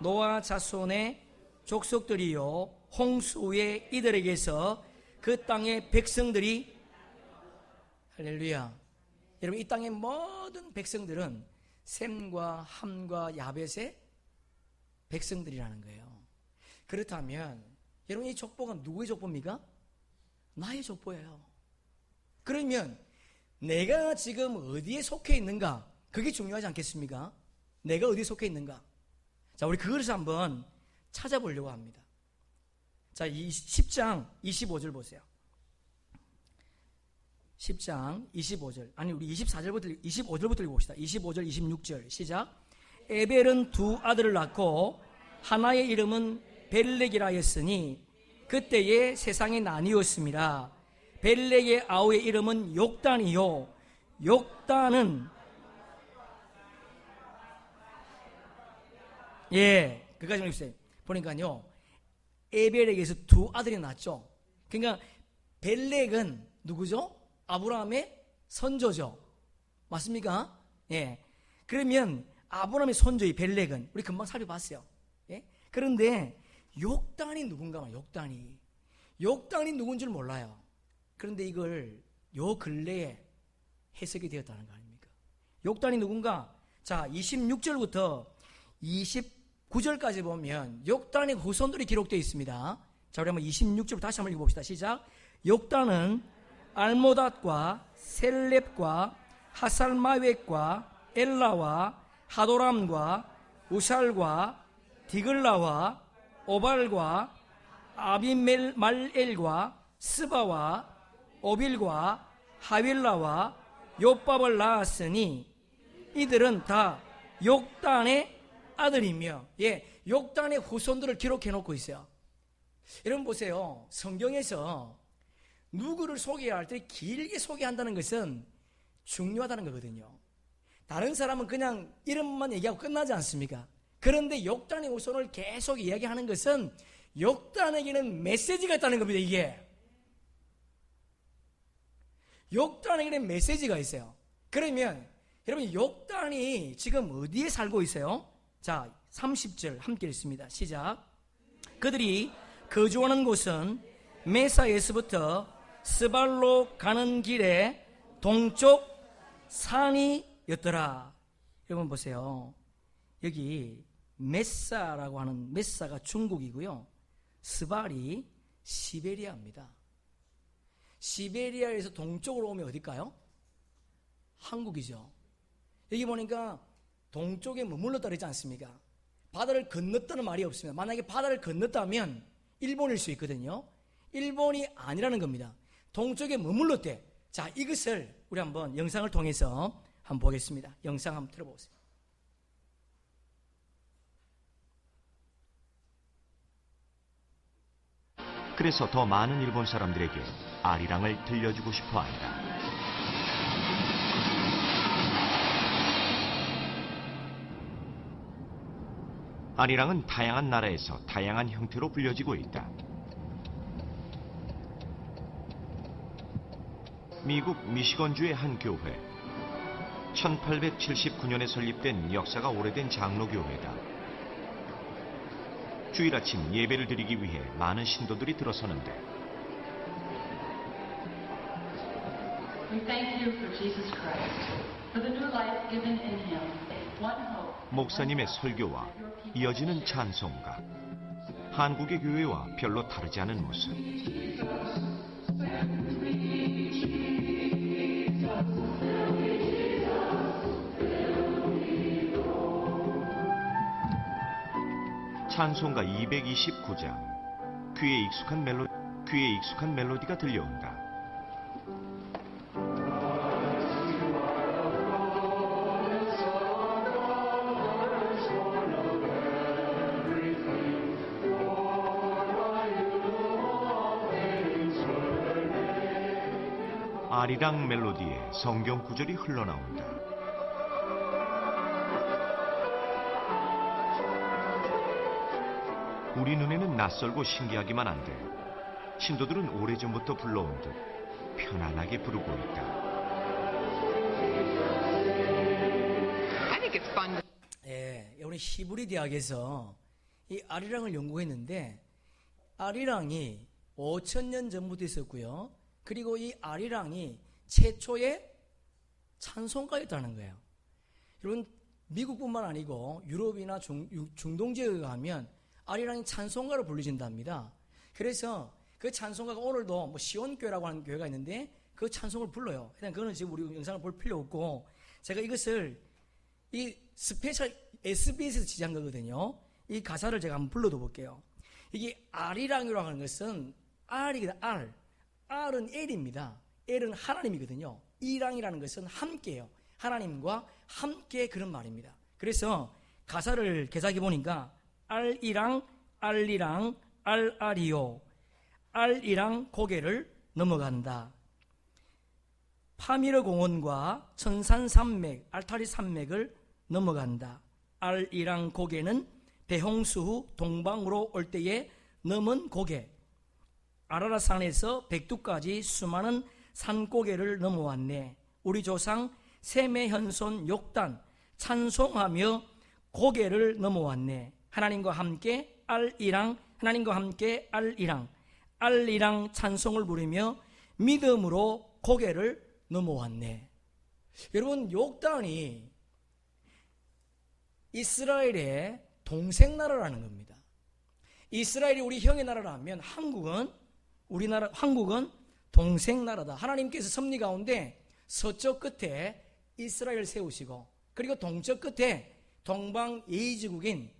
노아 자손의 족속들이요 홍수 후에 이들에게서 그 땅의 백성들이, 할렐루야. 여러분 이 땅의 모든 백성들은 셈과 함과 야벳의 백성들이라는 거예요. 그렇다면 여러분 이 족보가 누구의 족보입니까? 나의 족보예요. 그러면 내가 지금 어디에 속해 있는가? 그게 중요하지 않겠습니까? 내가 어디에 속해 있는가? 자, 우리 그것을 한번 찾아보려고 합니다. 자, 10장 25절 보세요. 10장 25절. 아니, 우리 25절부터 읽어봅시다. 25절, 26절. 시작. 에벨은 두 아들을 낳고 하나의 이름은 벨렉이라 했으니 그때에 세상이 나뉘었습니다. 벨렉의 아우의 이름은 욕단이요. 욕단은, 예, 그까지 읽으세요. 보니까요, 에벨에게서 두 아들이 낳았죠. 그러니까 벨렉은 누구죠? 아브라함의 선조죠. 맞습니까? 예. 그러면 아브라함의 선조의 벨렉은 우리 금방 살펴봤어요. 예? 그런데 욕단이 누군가? 욕단이 누군 줄 몰라요. 그런데 이걸 요 근래에 해석이 되었다는 거 아닙니까? 욕단이 누군가? 자, 26절부터 29절까지 보면 욕단의 후손들이 기록되어 있습니다. 자, 우리 한번 26절 다시 한번 읽어봅시다. 시작. 욕단은 알모닷과 셀렙과 하살마웻과 엘라와 하도람과 우살과 디글라와 오발과 아비말엘과 스바와 오빌과 하윌라와 욥밥을 낳았으니 이들은 다 욕단의 아들이며, 예, 욕단의 후손들을 기록해 놓고 있어요. 여러분 보세요. 성경에서 누구를 소개할 때 길게 소개한다는 것은 중요하다는 거거든요. 다른 사람은 그냥 이름만 얘기하고 끝나지 않습니까? 그런데 욕단의 후손을 계속 이야기하는 것은 욕단에게는 메시지가 있다는 겁니다. 이게 욕단에게는 메시지가 있어요. 그러면 여러분, 욕단이 지금 어디에 살고 있어요? 자, 30절 함께 읽습니다. 시작. 그들이 거주하는 곳은 메사에서부터 스발로 가는 길에 동쪽 산이었더라. 여러분 보세요. 여기 메사라고 하는, 메사가 중국이고요, 스발이 시베리아입니다. 시베리아에서 동쪽으로 오면 어딜까요? 한국이죠. 여기 보니까 동쪽에 머물렀다 그러지 않습니까? 바다를 건넜다는 말이 없습니다. 만약에 바다를 건넜다면 일본일 수 있거든요. 일본이 아니라는 겁니다. 동쪽에 머물렀대. 자, 이것을 우리 한번 영상을 통해서 한번 보겠습니다. 영상 한번 틀어보세요. 그래서 더 많은 일본 사람들에게 아리랑을 들려주고 싶어 한다. 아리랑은 다양한 나라에서 다양한 형태로 불려지고 있다. 미국 미시건주의 한 교회, 1879년에 설립된 역사가 오래된 장로교회다. 주일 아침 예배를 드리기 위해 많은 신도들이 들어서는데, We thank you for Jesus Christ, for the new life given in Him, one hope. 목사님의 설교와 이어지는 찬송가, 한국의 교회와 별로 다르지 않은 모습. 찬송가 229장, 귀에 익숙한 멜로디가 들려온다. 아리랑 멜로디에 성경 구절이 흘러나온다. 우리 눈에는 낯설고 신기하기만 한데 신도들은 오래전부터 불러온 듯 편안하게 부르고 있다. 예, 우리 히브리 대학에서 이 아리랑을 연구했는데, 아리랑이 5,000년 전부터 있었고요. 그리고 이 아리랑이 최초의 찬송가였다는 거예요. 여러분, 미국뿐만 아니고 유럽이나 중동 지역에 가면 아리랑이 찬송가로 불려진답니다. 그래서 그 찬송가가 오늘도 뭐 시온교회라고 하는 교회가 있는데 그 찬송을 불러요. 그냥 그거는 지금 우리 영상을 볼 필요 없고, 제가 이것을 이 스페셜 SBS에서 지지한 거거든요. 이 가사를 제가 한번 불러도 볼게요. 이게 아리랑이라고 하는 것은 R이거든. R은 L입니다. L은 하나님이거든요. 이랑이라는 것은 함께예요. 하나님과 함께, 그런 말입니다. 그래서 가사를 개사해 보니까 알이랑 알리랑 알아리오, 알이랑 고개를 넘어간다. 파미르 공원과 천산 산맥, 알타리 산맥을 넘어간다. 알이랑 고개는 대홍수 후 동방으로 올 때에 넘은 고개. 아라라산에서 백두까지 수많은 산고개를 넘어왔네. 우리 조상 셈의 현손 욕단 찬송하며 고개를 넘어왔네. 하나님과 함께 알이랑, 하나님과 함께 알이랑, 알이랑 찬송을 부르며 믿음으로 고개를 넘어왔네. 여러분, 욕단이 이스라엘의 동생 나라라는 겁니다. 이스라엘이 우리 형의 나라라면 한국은 동생 나라다. 하나님께서 섭리 가운데 서쪽 끝에 이스라엘 세우시고, 그리고 동쪽 끝에 동방 예의지국인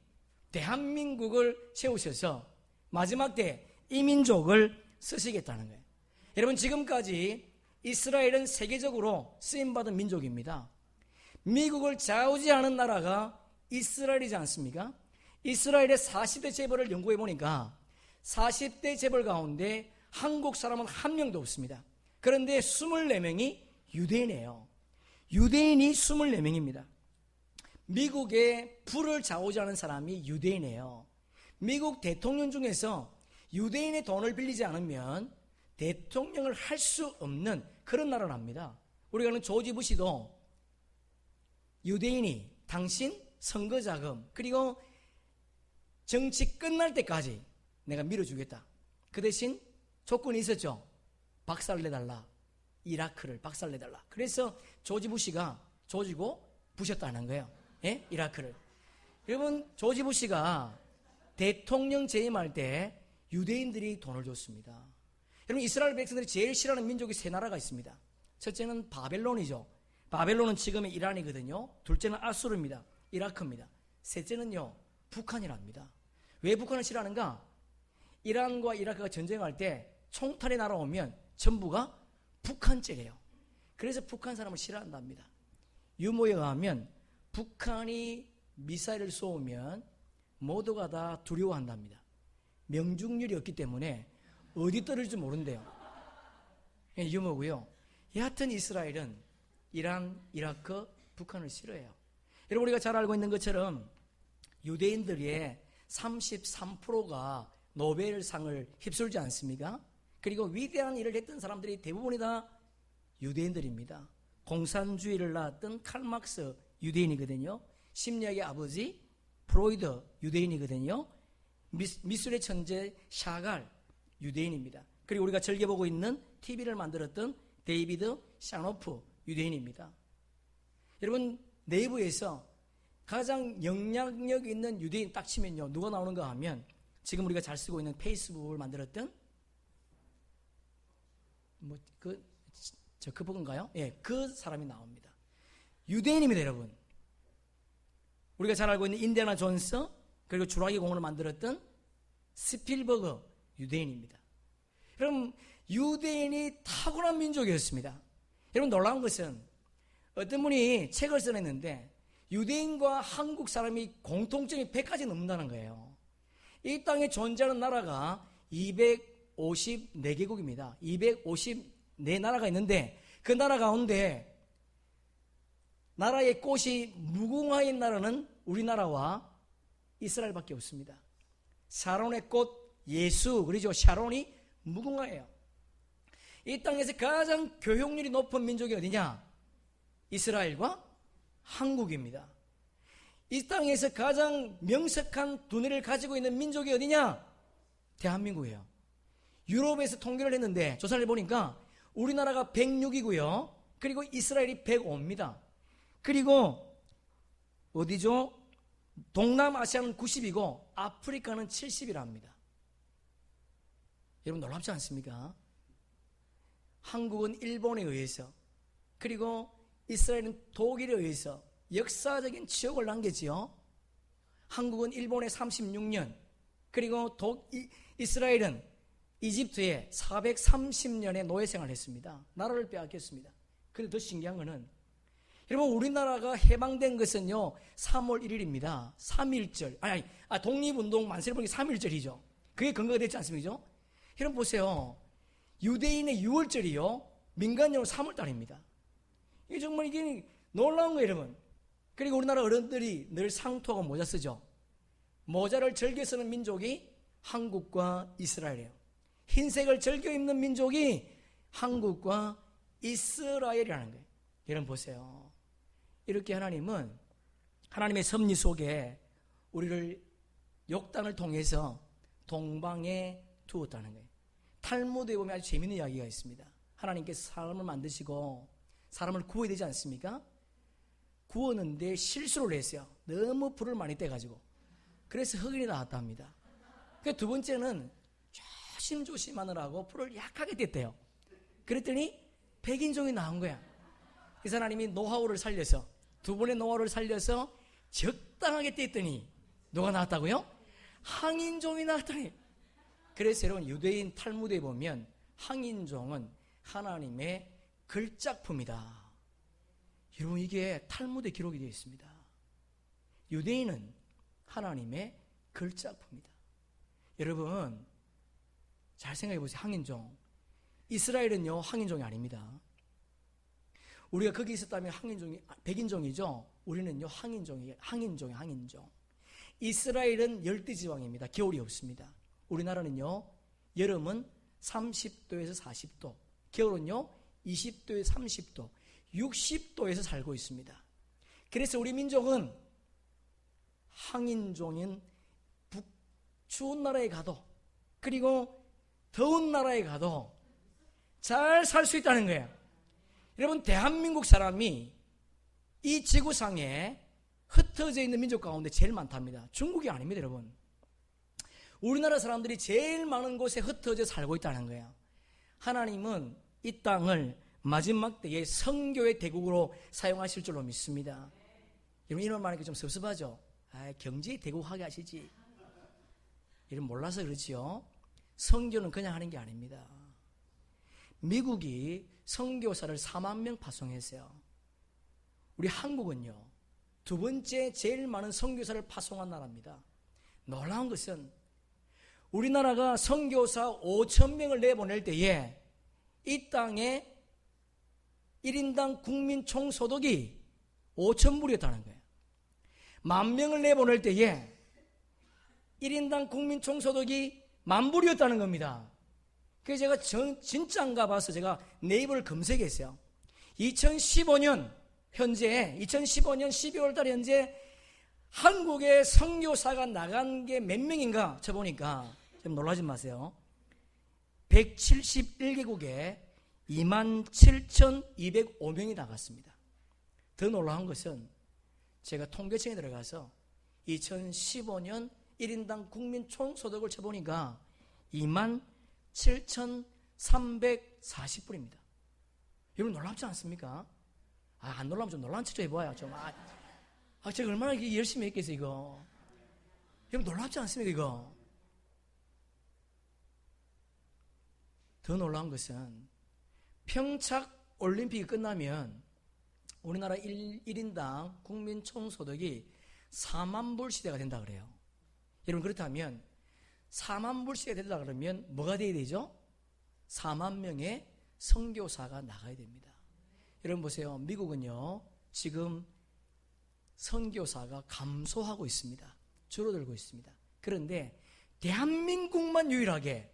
대한민국을 세우셔서 마지막 때 이 민족을 쓰시겠다는 거예요. 여러분, 지금까지 이스라엘은 세계적으로 쓰임받은 민족입니다. 미국을 좌우지하는 나라가 이스라엘이지 않습니까? 이스라엘의 40대 재벌을 연구해 보니까 40대 재벌 가운데 한국 사람은 한 명도 없습니다. 그런데 24명이 유대인이에요. 유대인이 24명입니다. 미국의 부를 좌우지하는 사람이 유대인이에요. 미국 대통령 중에서 유대인의 돈을 빌리지 않으면 대통령을 할 수 없는 그런 나라랍니다. 우리가 아는 조지 부시도 유대인이 당신 선거자금 그리고 정치 끝날 때까지 내가 밀어주겠다. 그 대신 조건이 있었죠. 박살내달라. 이라크를 박살내달라. 그래서 조지 부시가 조지고 부셨다는 거예요. 예? 이라크를. 여러분, 조지 부시가 대통령 재임할 때 유대인들이 돈을 줬습니다. 여러분, 이스라엘 백성들이 제일 싫어하는 민족이 세 나라가 있습니다. 첫째는 바벨론이죠. 바벨론은 지금의 이란이거든요. 둘째는 아수르입니다. 이라크입니다. 셋째는요, 북한이랍니다. 왜 북한을 싫어하는가? 이란과 이라크가 전쟁할 때 총탄이 날아오면 전부가 북한죄래요. 그래서 북한 사람을 싫어한답니다. 유모에 의하면 북한이 미사일을 쏘면 모두가 다 두려워한답니다. 명중률이 없기 때문에 어디 떨어질지 모른대요. 유모고요. 여하튼 이스라엘은 이란, 이라크, 북한을 싫어해요. 여러분, 우리가 잘 알고 있는 것처럼 유대인들의 33%가 노벨상을 휩쓸지 않습니까? 그리고 위대한 일을 했던 사람들이 대부분이 다 유대인들입니다. 공산주의를 낳았던 칼 막스 유대인이거든요. 심리학의 아버지 프로이드 유대인이거든요. 미술의 천재 샤갈 유대인입니다. 그리고 우리가 즐겨보고 있는 TV를 만들었던 데이비드 샤노프 유대인입니다. 여러분, 네이버에서 가장 영향력 있는 유대인 딱 치면요, 누가 나오는가 하면 지금 우리가 잘 쓰고 있는 페이스북을 만들었던 그분인가요? 예, 그 사람이 나옵니다. 유대인입니다, 여러분. 우리가 잘 알고 있는 인디아나 존스, 그리고 주라기 공원을 만들었던 스필버그 유대인입니다. 여러분, 유대인이 탁월한 민족이었습니다. 여러분, 놀라운 것은 어떤 분이 책을 써냈는데 유대인과 한국 사람이 공통점이 100가지 넘는다는 거예요. 이 땅에 존재하는 나라가 254개국입니다. 254나라가 있는데 그 나라 가운데 나라의 꽃이 무궁화인 나라는 우리나라와 이스라엘밖에 없습니다. 샤론의 꽃 예수, 그러죠. 샤론이 무궁화예요. 이 땅에서 가장 교육률이 높은 민족이 어디냐? 이스라엘과 한국입니다. 이 땅에서 가장 명석한 두뇌를 가지고 있는 민족이 어디냐? 대한민국이에요. 유럽에서 통계를 했는데 조사를 해보니까 우리나라가 106이고요. 그리고 이스라엘이 105입니다. 그리고 어디죠? 동남아시아는 90이고 아프리카는 70이랍니다. 여러분, 놀랍지 않습니까? 한국은 일본에 의해서, 그리고 이스라엘은 독일에 의해서 역사적인 치욕을 남겼지요. 한국은 일본에 36년, 그리고 이스라엘은 이집트에 430년의 노예 생활을 했습니다. 나라를 빼앗겼습니다. 그런데 더 신기한 것은 여러분, 우리나라가 해방된 것은요 3월 1일입니다. 3.1절. 독립운동 만세를 보니 3.1절이죠. 그게 근거가 됐지 않습니까? 여러분 보세요. 유대인의 6월절이요 민간연으로 3월달입니다. 이게 정말 이게 놀라운 거예요, 여러분. 그리고 우리나라 어른들이 늘 상투하고 모자 쓰죠. 모자를 즐겨 쓰는 민족이 한국과 이스라엘이에요. 흰색을 즐겨 입는 민족이 한국과 이스라엘이라는 거예요. 여러분 보세요. 이렇게 하나님은 하나님의 섭리 속에 우리를 욕단을 통해서 동방에 두었다는 거예요. 탈무드에 보면 아주 재미있는 이야기가 있습니다. 하나님께서 사람을 만드시고 사람을 구워야 되지 않습니까? 구웠는데 실수를 했어요. 너무 불을 많이 떼가지고. 그래서 흑인이 나왔다 합니다. 두 번째는 조심하느라고 불을 약하게 뗐대요. 그랬더니 백인종이 나온 거야. 그래서 하나님이 노하우를 살려서, 두 번의 노하우를 살려서 적당하게 뗐더니 누가 나왔다고요? 항인종이 나왔더니. 그래서 여러분, 유대인 탈무드에 보면 항인종은 하나님의 걸작품이다. 여러분, 이게 탈무드에 기록이 되어 있습니다. 유대인은 하나님의 걸작품이다. 여러분, 잘 생각해 보세요. 항인종. 이스라엘은요, 항인종이 아닙니다. 우리가 거기 있었다면 백인종이죠. 우리는요, 항인종. 이스라엘은 열대지방입니다. 겨울이 없습니다. 우리나라는요, 여름은 30도에서 40도, 겨울은요 20도에서 30도, 60도에서 살고 있습니다. 그래서 우리 민족은 항인종인 추운 나라에 가도, 그리고 더운 나라에 가도 잘 살 수 있다는 거예요. 여러분, 대한민국 사람이 이 지구상에 흩어져 있는 민족 가운데 제일 많답니다. 중국이 아닙니다, 여러분. 우리나라 사람들이 제일 많은 곳에 흩어져 살고 있다는 거예요. 하나님은 이 땅을 마지막 때에 선교의 대국으로 사용하실 줄로 믿습니다. 여러분, 이런 말하니까 좀 섭섭하죠? 경제의 대국하게 하시지. 여러분, 몰라서 그렇지요. 선교는 그냥 하는 게 아닙니다. 미국이 선교사를 4만 명 파송했어요. 우리 한국은요, 두 번째 제일 많은 선교사를 파송한 나라입니다. 놀라운 것은 우리나라가 선교사 5천 명을 내보낼 때에 이 땅에 1인당 국민 총소득이 5천 불이었다는 거예요. 10,000명을 내보낼 때에 1인당 국민 총소득이 10,000불이었다는 겁니다. 그래서 제가 진짜인가 봐서 제가 네이버를 검색했어요. 2015년 12월 달 현재 한국에 선교사가 나간 게 몇 명인가 쳐보니까 좀 놀라지 마세요. 171개국에 27,205명이 나갔습니다. 더 놀라운 것은 제가 통계청에 들어가서 2015년 1인당 국민 총소득을 쳐보니까 27,340불입니다. 여러분, 놀랍지 않습니까? 안 놀라면 좀 놀라운 척 좀 해봐요. 좀. 제가 얼마나 열심히 했겠어요, 이거. 여러분, 놀랍지 않습니까, 이거? 더 놀라운 것은 평창 올림픽이 끝나면 우리나라 1인당 국민 총소득이 4만 불 시대가 된다 그래요. 여러분, 그렇다면 4만 불 시대가 된다 그러면 뭐가 돼야 되죠? 4만 명의 선교사가 나가야 됩니다. 여러분 보세요. 미국은요, 지금 선교사가 감소하고 있습니다. 줄어들고 있습니다. 그런데 대한민국만 유일하게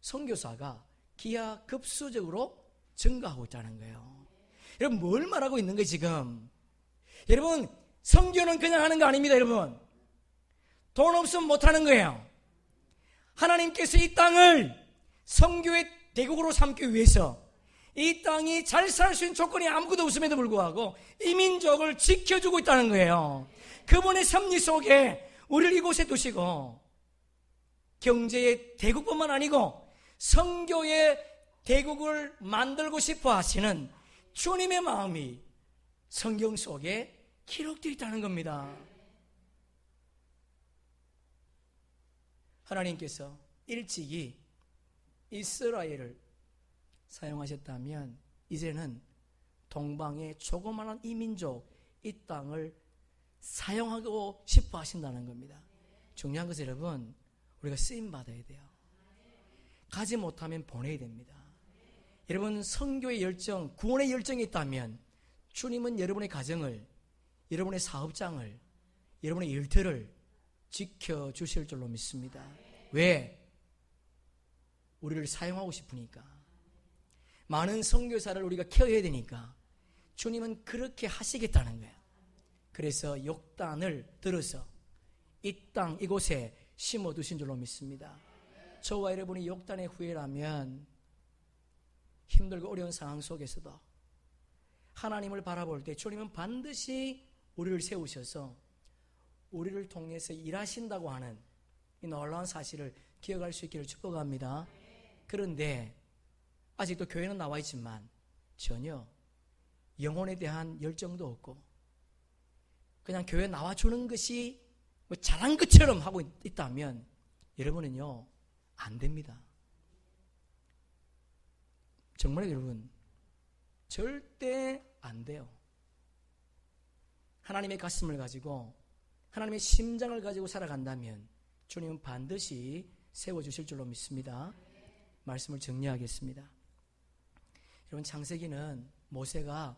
선교사가 기하급수적으로 증가하고 있다는 거예요. 여러분, 뭘 말하고 있는 거예요, 지금? 여러분, 선교는 그냥 하는 거 아닙니다, 여러분. 돈 없으면 못 하는 거예요. 하나님께서 이 땅을 선교의 대국으로 삼기 위해서 이 땅이 잘 살 수 있는 조건이 아무것도 없음에도 불구하고 이 민족을 지켜주고 있다는 거예요. 그분의 섭리 속에 우리를 이곳에 두시고 경제의 대국뿐만 아니고 선교의 대국을 만들고 싶어 하시는 주님의 마음이 성경 속에 기록되어 있다는 겁니다. 하나님께서 일찍이 이스라엘을 사용하셨다면 이제는 동방의 조그마한 이 민족, 이 땅을 사용하고 싶어 하신다는 겁니다. 중요한 것은 여러분, 우리가 쓰임받아야 돼요. 가지 못하면 보내야 됩니다. 여러분, 선교의 열정, 구원의 열정이 있다면 주님은 여러분의 가정을, 여러분의 사업장을, 여러분의 일터를 지켜주실 줄로 믿습니다. 왜? 우리를 사용하고 싶으니까. 많은 선교사를 우리가 케어해야 되니까 주님은 그렇게 하시겠다는 거예요. 그래서 욕단을 들어서 이 땅 이곳에 심어두신 줄로 믿습니다. 저와 여러분이 욕단의 후예라면 힘들고 어려운 상황 속에서도 하나님을 바라볼 때 주님은 반드시 우리를 세우셔서 우리를 통해서 일하신다고 하는 이 놀라운 사실을 기억할 수 있기를 축복합니다. 그런데 아직도 교회는 나와 있지만 전혀 영혼에 대한 열정도 없고 그냥 교회 나와주는 것이 뭐 잘한 것처럼 하고 있다면 여러분은요, 안 됩니다. 정말 여러분, 절대 안 돼요. 하나님의 가슴을 가지고 하나님의 심장을 가지고 살아간다면 주님은 반드시 세워주실 줄로 믿습니다. 말씀을 정리하겠습니다. 여러분, 창세기는 모세가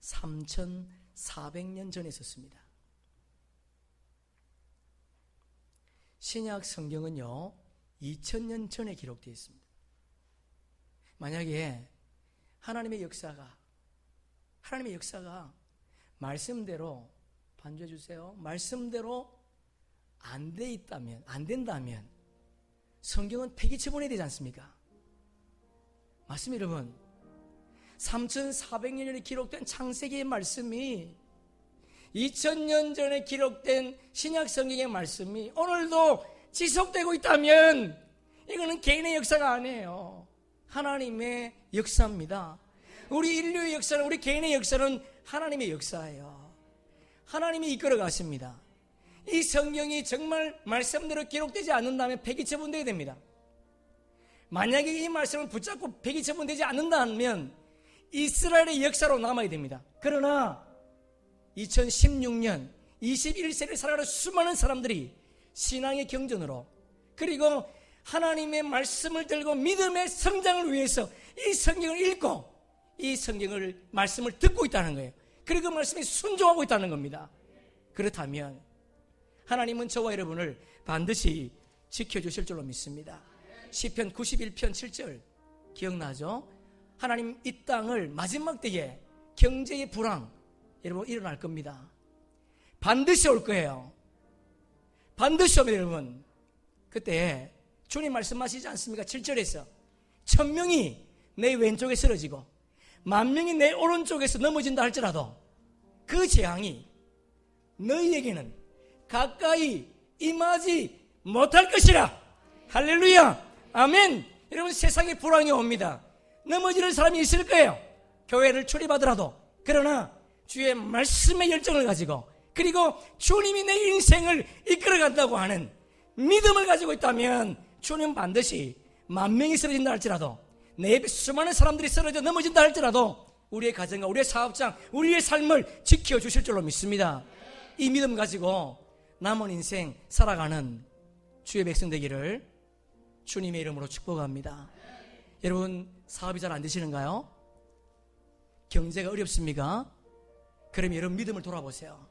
3,400년 전에 썼습니다. 신약 성경은요 2000년 전에 기록되어 있습니다. 만약에 하나님의 역사가 말씀대로, 반주해 주세요, 말씀대로 안 된다면 성경은 폐기 처분해야 되지 않습니까? 맞습니다, 여러분. 3,400년 전에 기록된 창세기의 말씀이 2000년 전에 기록된 신약 성경의 말씀이 오늘도 지속되고 있다면 이거는 개인의 역사가 아니에요. 하나님의 역사입니다. 우리 인류의 역사는, 우리 개인의 역사는 하나님의 역사예요. 하나님이 이끌어 가십니다. 이 성경이 정말 말씀대로 기록되지 않는다면 폐기 처분되어야 됩니다. 만약에 이 말씀을 붙잡고 폐기 처분되지 않는다면 이스라엘의 역사로 남아야 됩니다. 그러나 2016년 21세기를 살아가는 수많은 사람들이 신앙의 경전으로, 그리고 하나님의 말씀을 들고 믿음의 성장을 위해서 이 성경을 읽고 이 성경을 말씀을 듣고 있다는 거예요. 그리고 그 말씀에 순종하고 있다는 겁니다. 그렇다면 하나님은 저와 여러분을 반드시 지켜주실 줄로 믿습니다. 시편 91편 7절 기억나죠? 하나님 이 땅을 마지막 때에 경제의 불황 여러분 일어날 겁니다. 반드시 올 거예요. 반드시 옵니다, 여러분. 그때 주님 말씀하시지 않습니까? 7절에서 1000명이 내 왼쪽에 쓰러지고 10,000명이 내 오른쪽에서 넘어진다 할지라도 그 재앙이 너희에게는 가까이 임하지 못할 것이라. 할렐루야, 아멘. 여러분, 세상에 불황이 옵니다. 넘어지는 사람이 있을 거예요. 교회를 출입하더라도. 그러나 주의 말씀의 열정을 가지고, 그리고 주님이 내 인생을 이끌어간다고 하는 믿음을 가지고 있다면 주님 반드시 10,000명이 쓰러진다 할지라도, 내 옆에 수많은 사람들이 쓰러져 넘어진다 할지라도 우리의 가정과 우리의 사업장, 우리의 삶을 지켜주실 줄로 믿습니다. 이 믿음 가지고 남은 인생 살아가는 주의 백성 되기를 주님의 이름으로 축복합니다. 여러분, 사업이 잘 안 되시는가요? 경제가 어렵습니까? 그럼 여러분 믿음을 돌아보세요.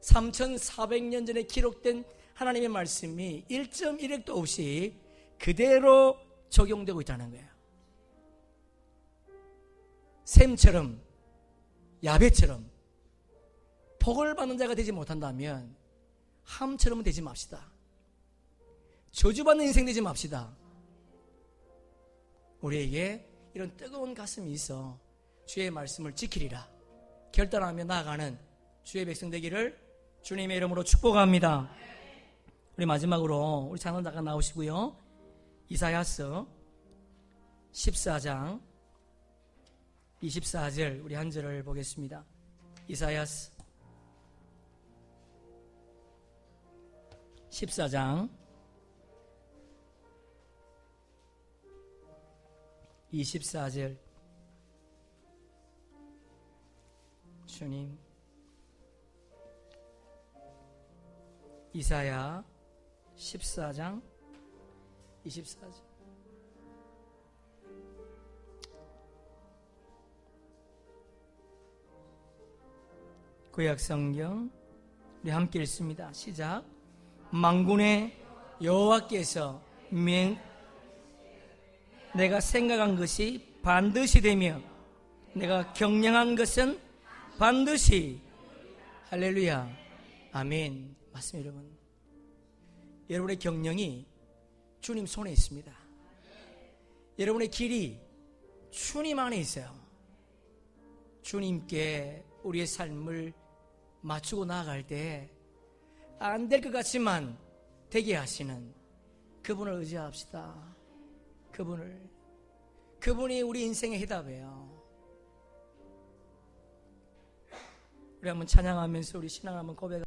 3,400년 전에 기록된 하나님의 말씀이 1.1핵도 없이 그대로 적용되고 있다는 거예요. 샘처럼, 야베처럼 복을 받는 자가 되지 못한다면 함처럼은 되지 맙시다. 저주받는 인생 되지 맙시다. 우리에게 이런 뜨거운 가슴이 있어 주의 말씀을 지키리라 결단하며 나아가는 주의 백성 되기를 주님의 이름으로 축복합니다. 우리 마지막으로 우리 장로 잠깐 나오시고요. 이사야서 14장 24절 우리 한 절을 보겠습니다. 이사야서 14장 24절 주님, 이사야 14장 24절 구약성경 우리 함께 읽습니다. 시작. 만군의 여호와께서 내가 생각한 것이 반드시 되며 내가 경영한 것은 반드시. 할렐루야, 아멘. 맞습니다, 여러분. 여러분의 경영이 주님 손에 있습니다. 여러분의 길이 주님 안에 있어요. 주님께 우리의 삶을 맞추고 나아갈 때 안 될 것 같지만 되게 하시는 그분을 의지합시다. 그분이 우리 인생의 해답이에요. 우리 한번 찬양하면서 우리 신앙을 한번 고백합니다.